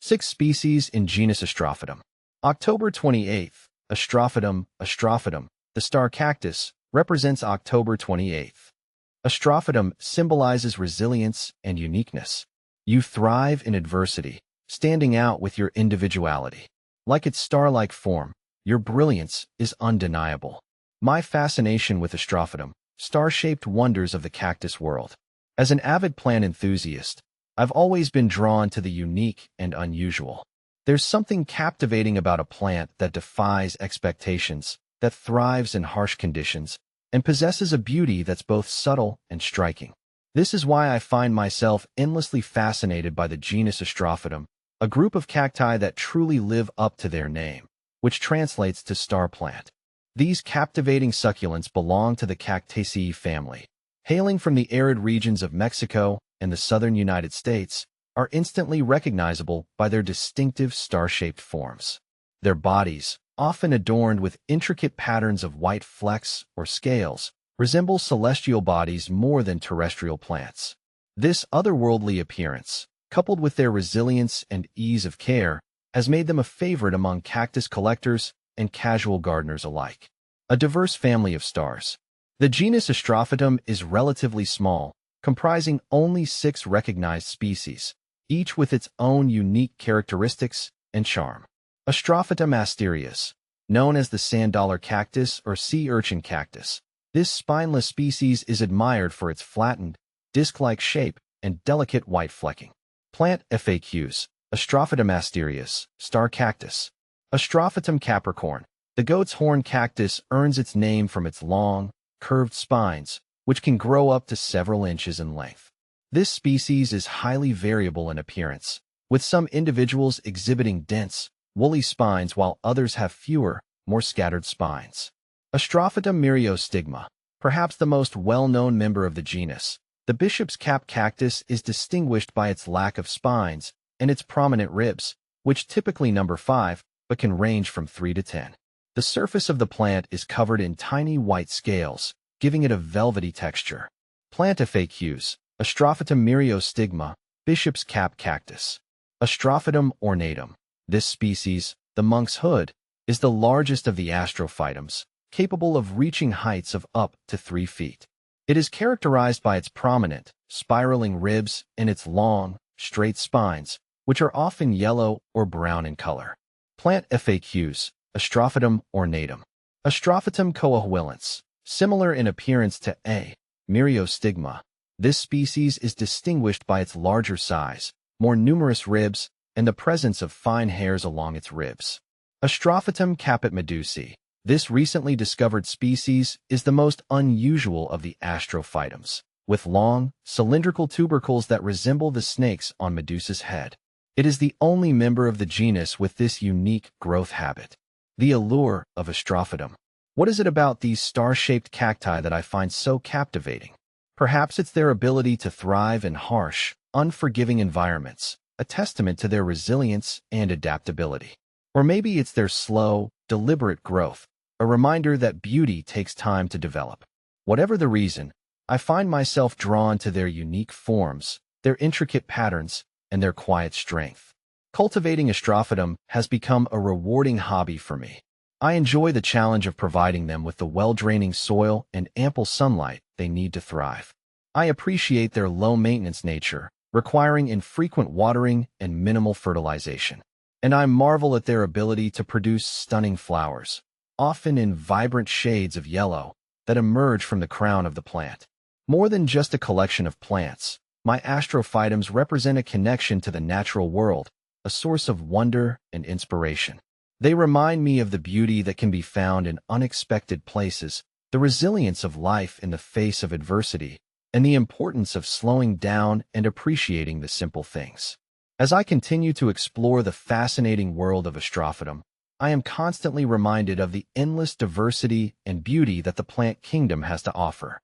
6 species in genus Astrophytum. October 28th. Astrophytum, the star cactus, represents October 28th. Astrophytum symbolizes resilience and uniqueness. You thrive in adversity, standing out with your individuality. Like its star-like form, your brilliance is undeniable. My fascination with Astrophytum, star-shaped wonders of the cactus world. As an avid plant enthusiast, I've always been drawn to the unique and unusual. There's something captivating about a plant that defies expectations, that thrives in harsh conditions, and possesses a beauty that's both subtle and striking. This is why I find myself endlessly fascinated by the genus Astrophytum, a group of cacti that truly live up to their name, which translates to star plant. These captivating succulents belong to the Cactaceae family. Hailing from the arid regions of Mexico and the southern United States, are instantly recognizable by their distinctive star-shaped forms. Their bodies, often adorned with intricate patterns of white flecks or scales, resemble celestial bodies more than terrestrial plants. This otherworldly appearance, coupled with their resilience and ease of care, has made them a favorite among cactus collectors and casual gardeners alike. A diverse family of stars. The genus Astrophytum is relatively small, comprising only 6 recognized species, each with its own unique characteristics and charm. Astrophytum asterius, known as the sand dollar cactus or sea urchin cactus. This spineless species is admired for its flattened, disc-like shape and delicate white flecking. Plant FAQs. Astrophytum asterius, star cactus. Astrophytum capricorn. The goat's horn cactus earns its name from its long, curved spines, which can grow up to several inches in length. This species is highly variable in appearance, with some individuals exhibiting dense, woolly spines while others have fewer, more scattered spines. Astrophytum myriostigma, perhaps the most well-known member of the genus, the bishop's cap cactus is distinguished by its lack of spines and its prominent ribs, which typically number 5, but can range from 3 to 10. The surface of the plant is covered in tiny white scales, giving it a velvety texture. Plant FAQs. Astrophytum myriostigma, bishop's cap cactus. Astrophytum ornatum. This species, the monk's hood, is the largest of the astrophytums, capable of reaching heights of up to 3 feet. It is characterized by its prominent, spiraling ribs and its long, straight spines, which are often yellow or brown in color. Plant FAQs. Astrophytum ornatum. Astrophytum coahuilans. Similar in appearance to A. myriostigma, this species is distinguished by its larger size, more numerous ribs, and the presence of fine hairs along its ribs. Astrophytum capitmedusae. This recently discovered species is the most unusual of the astrophytums, with long, cylindrical tubercles that resemble the snakes on Medusa's head. It is the only member of the genus with this unique growth habit. The allure of Astrophytum. What is it about these star-shaped cacti that I find so captivating? Perhaps it's their ability to thrive in harsh, unforgiving environments, a testament to their resilience and adaptability. Or maybe it's their slow, deliberate growth, a reminder that beauty takes time to develop. Whatever the reason, I find myself drawn to their unique forms, their intricate patterns, and their quiet strength. Cultivating Astrophytum has become a rewarding hobby for me. I enjoy the challenge of providing them with the well-draining soil and ample sunlight they need to thrive. I appreciate their low-maintenance nature, requiring infrequent watering and minimal fertilization. And I marvel at their ability to produce stunning flowers, often in vibrant shades of yellow, that emerge from the crown of the plant. More than just a collection of plants, my astrophytums represent a connection to the natural world, a source of wonder and inspiration. They remind me of the beauty that can be found in unexpected places, the resilience of life in the face of adversity, and the importance of slowing down and appreciating the simple things. As I continue to explore the fascinating world of Astrophytum, I am constantly reminded of the endless diversity and beauty that the plant kingdom has to offer.